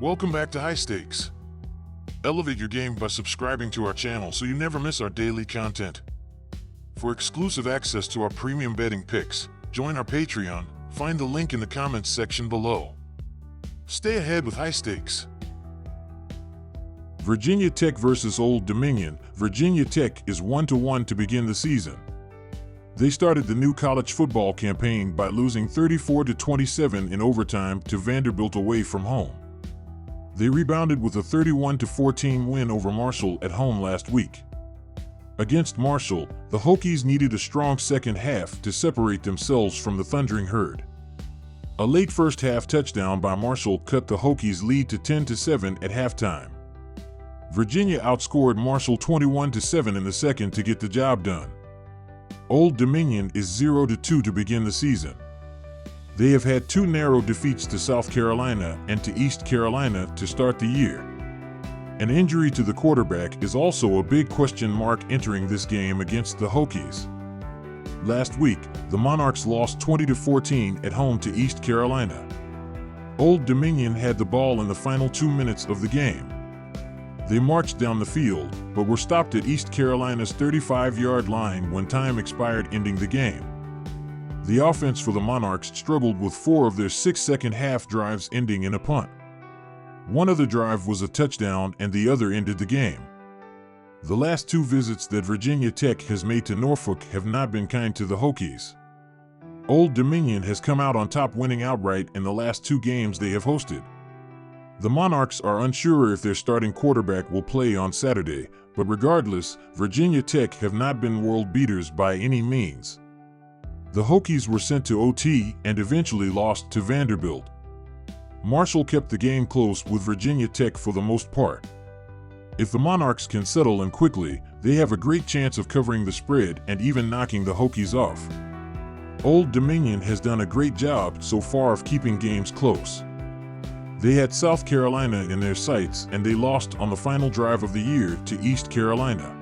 Welcome back to High Stakes. Elevate your game by subscribing to our channel so you never miss our daily content. For exclusive access to our premium betting picks, join our Patreon. Find the link in the comments section below. Stay ahead with High Stakes. Virginia Tech versus Old Dominion. Virginia Tech is 1-1 to begin the season. They started the new college football campaign by losing 34-27 in overtime to Vanderbilt away from home. They rebounded with a 31-14 win over Marshall at home last week. Against Marshall, the Hokies needed a strong second half to separate themselves from the Thundering Herd. A late first-half touchdown by Marshall cut the Hokies' lead to 10-7 at halftime. Virginia outscored Marshall 21-7 in the second to get the job done. Old Dominion is 0-2 to begin the season. They have had two narrow defeats to South Carolina and to East Carolina to start the year. An injury to the quarterback is also a big question mark entering this game against the Hokies. Last week, the Monarchs lost 20-14 at home to East Carolina. Old Dominion had the ball in the final 2 minutes of the game. They marched down the field, but were stopped at East Carolina's 35-yard line when time expired, ending the game. The offense for the Monarchs struggled with 4 of their 6 second-half drives ending in a punt. One other drive was a touchdown and the other ended the game. The last 2 visits that Virginia Tech has made to Norfolk have not been kind to the Hokies. Old Dominion has come out on top, winning outright in the last 2 games they have hosted. The Monarchs are unsure if their starting quarterback will play on Saturday, but regardless, Virginia Tech have not been world beaters by any means. The Hokies were sent to OT and eventually lost to Vanderbilt. Marshall kept the game close with Virginia Tech for the most part. If the Monarchs can settle in quickly, they have a great chance of covering the spread and even knocking the Hokies off. Old Dominion has done a great job so far of keeping games close. They had South Carolina in their sights and they lost on the final drive of the year to East Carolina.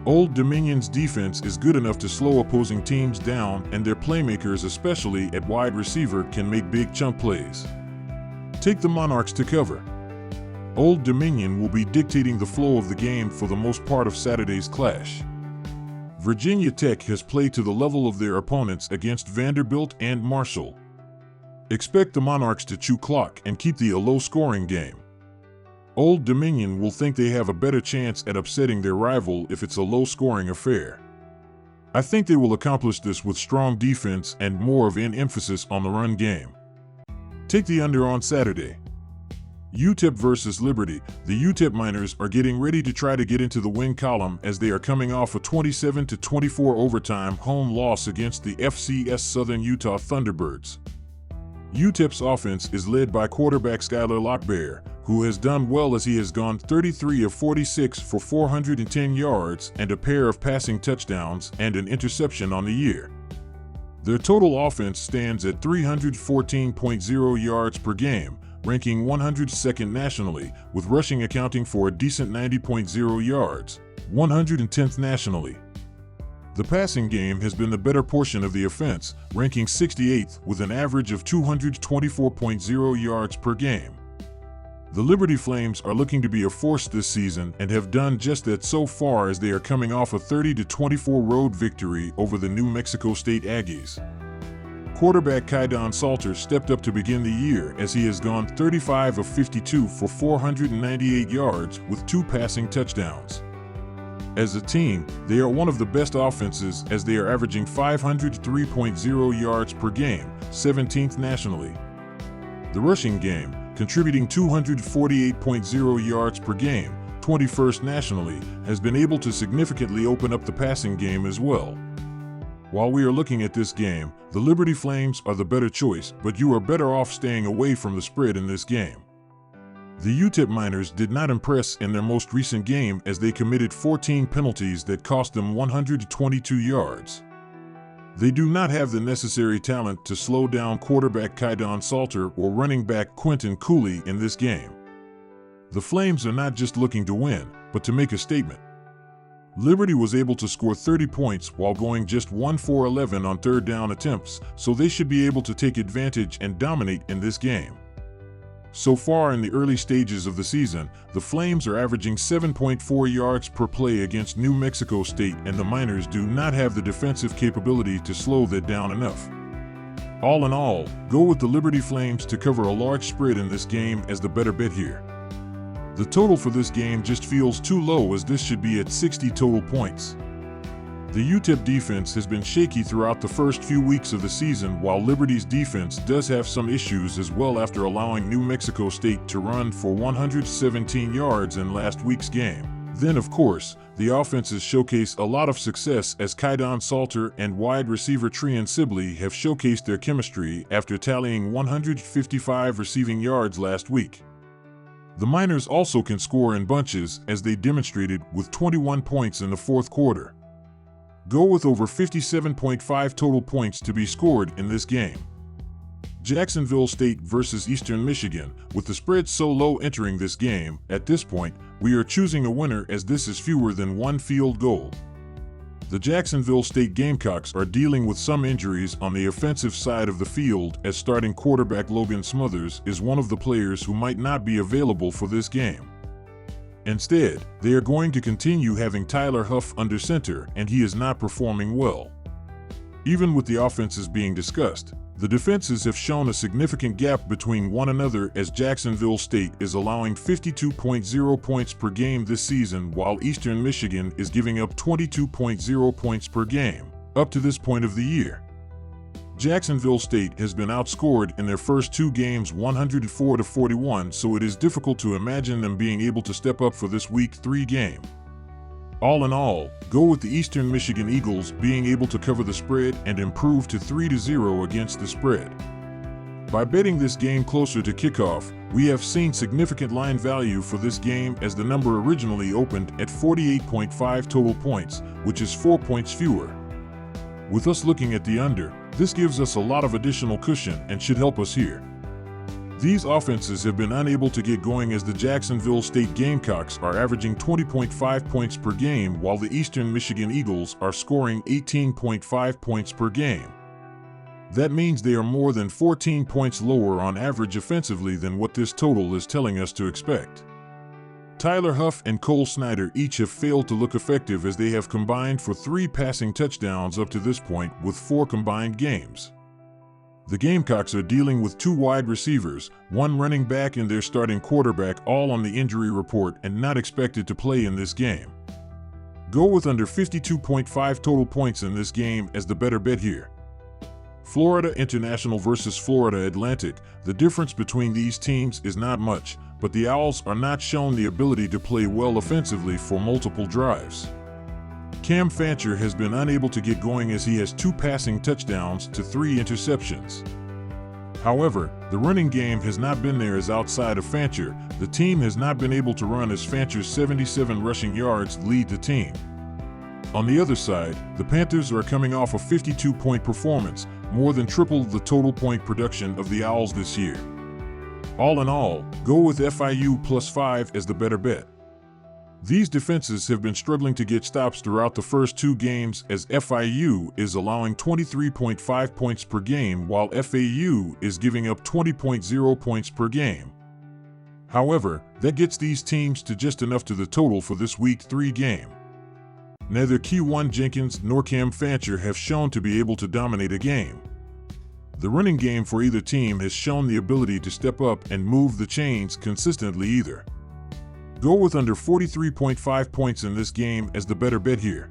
Old Dominion's defense is good enough to slow opposing teams down, and their playmakers, especially at wide receiver, can make big chunk plays. Take the Monarchs to cover. Old Dominion will be dictating the flow of the game for the most part of Saturday's clash. Virginia Tech has played to the level of their opponents against Vanderbilt and Marshall. Expect the Monarchs to chew clock and keep the low-scoring game. Old Dominion will think they have a better chance at upsetting their rival if it's a low-scoring affair. I think they will accomplish this with strong defense and more of an emphasis on the run game. Take the under on Saturday. UTEP versus Liberty. The UTEP Miners are getting ready to try to get into the win column as they are coming off a 27-24 overtime home loss against the FCS Southern Utah Thunderbirds. UTEP's offense is led by quarterback Skylar Lockbear, who has done well as he has gone 33 of 46 for 410 yards and a pair of passing touchdowns and an interception on the year. Their total offense stands at 314.0 yards per game, ranking 102nd nationally, with rushing accounting for a decent 90.0 yards, 110th nationally. The passing game has been the better portion of the offense, ranking 68th with an average of 224.0 yards per game. The Liberty Flames are looking to be a force this season and have done just that so far, as they are coming off a 30-24 road victory over the New Mexico State Aggies. Quarterback Kydon Salter stepped up to begin the year as he has gone 35 of 52 for 498 yards with 2 passing touchdowns. As a team, they are one of the best offenses as they are averaging 503.0 yards per game, 17th nationally. The rushing game, contributing 248.0 yards per game, 21st nationally, has been able to significantly open up the passing game as well. While we are looking at this game, the Liberty Flames are the better choice, but you are better off staying away from the spread in this game. The UTEP Miners did not impress in their most recent game as they committed 14 penalties that cost them 122 yards. They do not have the necessary talent to slow down quarterback Kydon Salter or running back Quentin Cooley in this game. The Flames are not just looking to win, but to make a statement. Liberty was able to score 30 points while going just 1 for 11 on third down attempts, so they should be able to take advantage and dominate in this game. So far in the early stages of the season, the Flames are averaging 7.4 yards per play against New Mexico State, and the Miners do not have the defensive capability to slow that down enough. All in all, go with the Liberty Flames to cover a large spread in this game as the better bet here. The total for this game just feels too low, as this should be at 60 total points. The UTEP defense has been shaky throughout the first few weeks of the season, while Liberty's defense does have some issues as well after allowing New Mexico State to run for 117 yards in last week's game. Then, of course, the offenses showcase a lot of success as Kaidon Salter and wide receiver Treon Sibley have showcased their chemistry after tallying 155 receiving yards last week. The Miners also can score in bunches, as they demonstrated with 21 points in the fourth quarter. Go with over 57.5 total points to be scored in this game. Jacksonville State versus Eastern Michigan. With the spread so low entering this game, at this point, we are choosing a winner as this is fewer than one field goal. The Jacksonville State Gamecocks are dealing with some injuries on the offensive side of the field, as starting quarterback Logan Smothers is one of the players who might not be available for this game. Instead, they are going to continue having Tyler Huff under center, and he is not performing well. Even with the offenses being discussed, the defenses have shown a significant gap between one another, as Jacksonville State is allowing 52.0 points per game this season, while Eastern Michigan is giving up 22.0 points per game up to this point of the year. Jacksonville State has been outscored in their first two games 104-41, so it is difficult to imagine them being able to step up for this Week 3 game. All in all, go with the Eastern Michigan Eagles being able to cover the spread and improve to 3-0 against the spread. By betting this game closer to kickoff, we have seen significant line value for this game, as the number originally opened at 48.5 total points, which is 4 points fewer. With us looking at the under, this gives us a lot of additional cushion and should help us here. These offenses have been unable to get going, as the Jacksonville State Gamecocks are averaging 20.5 points per game, while the Eastern Michigan Eagles are scoring 18.5 points per game. That means they are more than 14 points lower on average offensively than what this total is telling us to expect. Tyler Huff and Cole Snyder each have failed to look effective, as they have combined for 3 passing touchdowns up to this point with 4 combined games. The Gamecocks are dealing with 2 wide receivers, 1 running back and their starting quarterback, all on the injury report and not expected to play in this game. Go with under 52.5 total points in this game as the better bet here. Florida International versus Florida Atlantic. The difference between these teams is not much, but the Owls are not shown the ability to play well offensively for multiple drives. Cam Fancher has been unable to get going, as he has 2 passing touchdowns to 3 interceptions. However, the running game has not been there, as outside of Fancher, the team has not been able to run, as Fancher's 77 rushing yards lead the team. On the other side, the Panthers are coming off a 52-point performance, more than triple the total point production of the Owls this year. All in all, go with FIU +5 as the better bet. These defenses have been struggling to get stops throughout the first 2 games, as FIU is allowing 23.5 points per game, while FAU is giving up 20.0 points per game. However, that gets these teams to just enough to the total for this Week 3 game. Neither Keywan Jenkins nor Cam Fancher have shown to be able to dominate a game. The running game for either team has shown the ability to step up and move the chains consistently either. Go with under 43.5 points in this game as the better bet here.